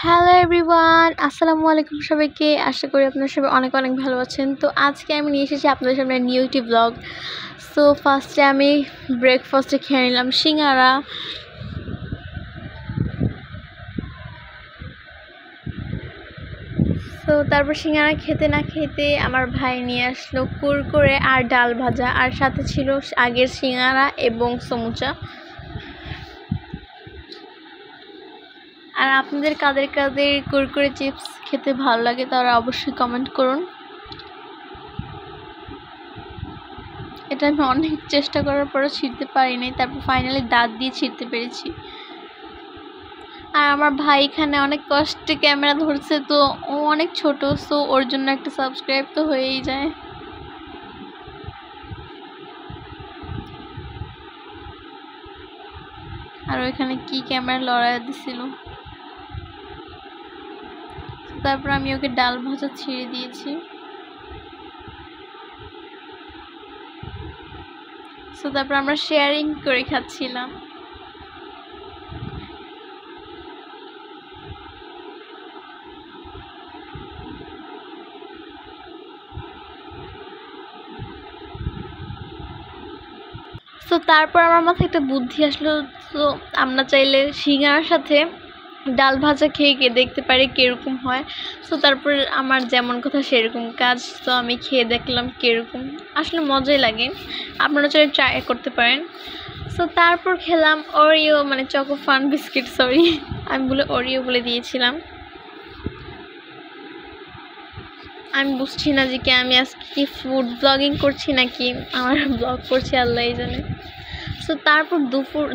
Hello everyone, আসসালামু আলাইকুম সবাইকে। আশা করি আপনারা সবাই অনেক অনেক ভালো আছেন। তো আজকে আমি নিয়ে এসেছি আপনাদের সামনে নিউ একটি ব্লগ। সো ফার্স্টে আমি ব্রেকফাস্টে খেয়ে নিলাম সিঙ্গারা। তো তারপর সিঙ্গারা খেতে না খেতে আমার ভাই নিয়ে আসলো কুরকুরে আর ডাল ভাজা, আর সাথে ছিল আগের সিঙ্গারা এবং সমুচা। আর আপনাদের কাদের কাদের কুরকুরে চিপস খেতে ভালো লাগে তারা অবশ্যই কমেন্ট করুন। এটা আমি অনেক চেষ্টা করার পরও ছিঁড়তে পারিনি, তারপর ফাইনালি দাঁত দিয়ে ছিঁড়তে পেরেছি। আর আমার ভাই এখানে অনেক কষ্টে ক্যামেরা ধরছে, তো ও অনেক ছোট, সো ওর জন্য একটা সাবস্ক্রাইব তো হয়েই যায়। আর ওইখানে কি ক্যামেরা লড়াই দিছিল। তারপর আমি ওকে ডাল ভাজা ছিঁড়ে দিয়েছি। সো তারপর আমরা শেয়ারিং করে খাচ্ছিলাম। তো তারপর আমার মাথায় একটা বুদ্ধি আসলো, তো আমরা চাইলে সিঙ্গারার সাথে ডাল ভাজা খেয়ে দেখতে পারি কীরকম হয়। সো তারপর আমার যেমন কথা সেরকম কাজ। তো আমি খেয়ে দেখলাম কীরকম, আসলে মজাই লাগে, আপনারা চাইলে ট্রাই করতে পারেন। সো তারপর খেলাম ওরিও, মানে চকো ফান বিস্কিট, সরি আমি ওরিও বলে দিয়েছিলাম। আমি বুঝছি না যে কি আমি আজকে কি ফুড ব্লগিং করছি নাকি আমার ব্লগ করছি, আল্লাহই জানে। সো তারপর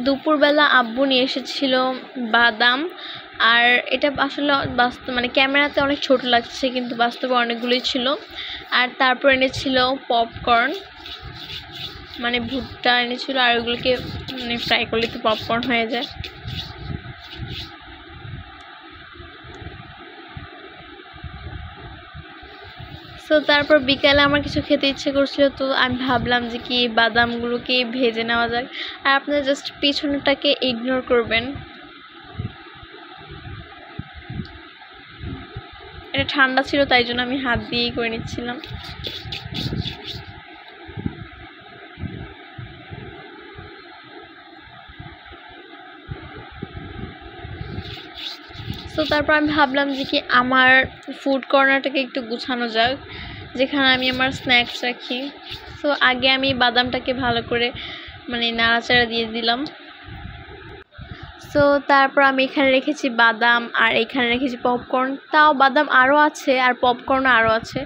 দুপুরবেলা আব্বু নিয়ে এসেছিল বাদাম, আর এটা আসলে বাস্তব মানে ক্যামেরাতে অনেক ছোট লাগছে কিন্তু বাস্তবে অনেকগুলোই ছিল। আর তারপর এনেছিল পপকর্ন, মানে ভুট্টা এনেছিল, আর ওগুলোকে মানে ফ্রাই করলে তো পপকর্ন হয়ে যায়। তো তারপর বিকালে আমার কিছু খেতে ইচ্ছে করছিল, তো আমি ভাবলাম যে কি বাদামগুলোকে ভেজে নেওয়া যাক। আর আপনারা জাস্ট পিছনটাকে ইগনোর করবেন, এটা ঠান্ডা ছিল তাই জন্য আমি হাত দিয়েই করে নিচ্ছিলাম। তো তারপর আমি ভাবলাম যে কি আমার ফুড কর্নারটাকে একটু গুছানো যাক, যেখানে আমি আমার স্ন্যাক্স রাখি। সো আগে আমি বাদামটাকে ভালো করে মানে নাড়াচাড়া দিয়ে দিলাম। সো তারপর আমি এখানে রেখেছি বাদাম, আর এখানে রেখেছি পপকর্ন। তাও বাদাম আরও আছে আর পপকর্নও আরও আছে।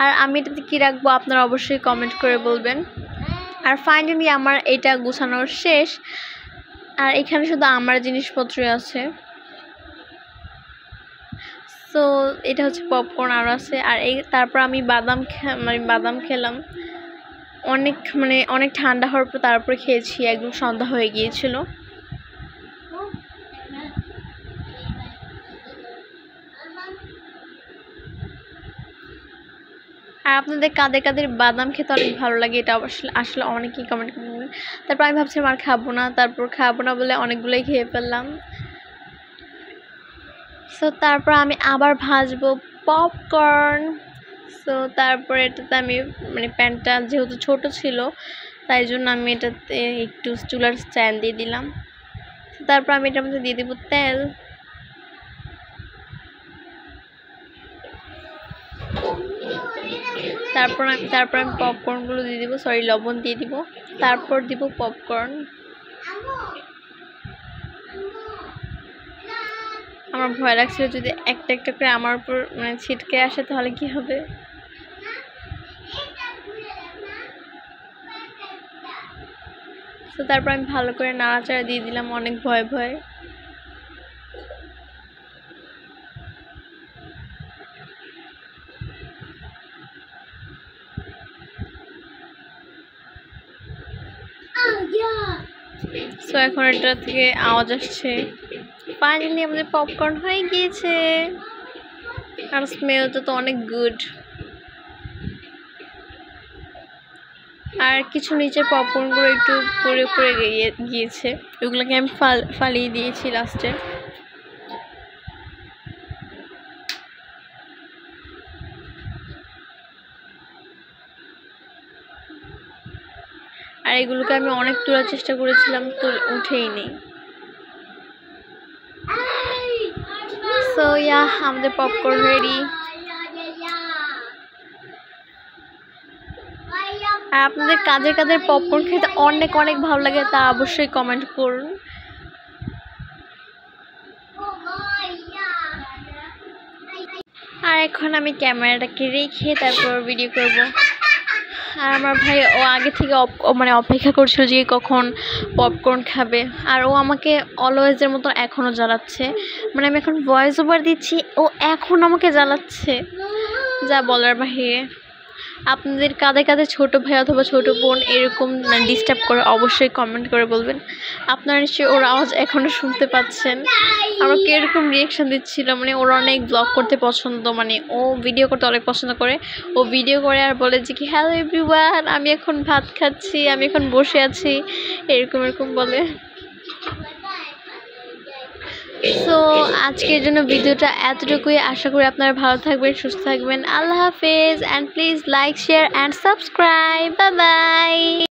আর আমি এটাতে কী রাখবো আপনারা অবশ্যই কমেন্ট করে বলবেন। আর ফাইনালি আমার এটা গুছানোর শেষ, আর এখানে শুধু আমার জিনিসপত্রই আছে। সো এটা হচ্ছে পপকর্ন আরও আছে। আর তারপর আমি বাদাম খেলাম অনেক ঠান্ডা হওয়ার পর তারপরে খেয়েছি, একদম সন্ধ্যা হয়ে গিয়েছিল। আর আপনাদের কাদের কাদের বাদাম খেতে অনেক ভালো লাগে এটা আসলে অনেকেই কমেন্ট করবেন। তারপর আমি ভাবছিলাম আর খাবো না বলে অনেকগুলোই খেয়ে ফেললাম। সো তারপর আমি আবার ভাজবো পপকর্ন। সো তারপর এটাতে আমি মানে প্যানটা যেহেতু ছোট ছিল তাই জন্য আমি এটাতে একটু চুলার স্ট্যান্ড দিয়ে দিলাম। তারপর আমি এটার মধ্যে দিয়ে দেবো তেল। তারপর আমি পপকর্নগুলো দিয়ে দিব, সরি লবণ দিয়ে দিব, তারপর দিব পপকর্ন। আমার ভয় লাগছিল যদি একটা একটা করে আমার উপর মানে ছিটকে আসে তাহলে কি হবে। তো তারপর আমি ভালো করে নাড়াচাড়া দিয়ে দিলাম অনেক ভয়ে ভয়ে। সো এখন এটা থেকে আওয়াজ আসছে। ফাইনালি আমাদের পপকর্ন হয়ে গিয়েছে, আর স্মেলটা তো অনেক গুড। আর কিছু নিচের পপকর্নগুলো একটু পড়ে গিয়েছে, ওগুলোকে আমি ফালিয়ে দিয়েছি লাস্টে। আর এগুলোকে আমি অনেক তোলার চেষ্টা করেছিলাম, তো উঠেই নি। সো ইয়া, আমাদের পপকর্ন রেডি। আর আপনাদের কাদের কাদের পপকর্ন খেতে অনেক অনেক ভালো লাগে তা অবশ্যই কমেন্ট করুন। আর এখন আমি ক্যামেরাটাকে রেখে তারপর ভিডিও করব। আর আমার ভাই ও আগে থেকে মানে অপেক্ষা করছিল যে কখন পপকর্ন খাবে। আর ও আমাকে অলওয়েজের মতো এখনও জ্বালাচ্ছে, মানে আমি এখন ভয়েস ওভার দিচ্ছি, ও এখন আমাকে জ্বালাচ্ছে, যা বলার বাহিরে। আপনাদের কাদের কাদের ছোটো ভাই অথবা ছোটো বোন এরকম ডিস্টার্ব করে অবশ্যই কমেন্ট করে বলবেন। আপনারা নিশ্চয়ই ওর আওয়াজ এখনও শুনতে পাচ্ছেন। আমরা কীরকম রিয়াকশান দিচ্ছিল, মানে ওর অনেক ব্লগ করতে পছন্দ, মানে ও ভিডিও করতে অনেক পছন্দ করে। ও ভিডিও করে আর বলে যে কি হ্যালো এভরিওয়ান, আমি এখন ভাত খাচ্ছি, আমি এখন বসে আছি, এরকম বলে। সো আজকের জন্য ভিডিওটা এতটুকুই। আশা করি আপনারা ভালো থাকবেন, সুস্থ থাকবেন। আল্লাহ হাফেজ, and please like, share and subscribe. Bye bye.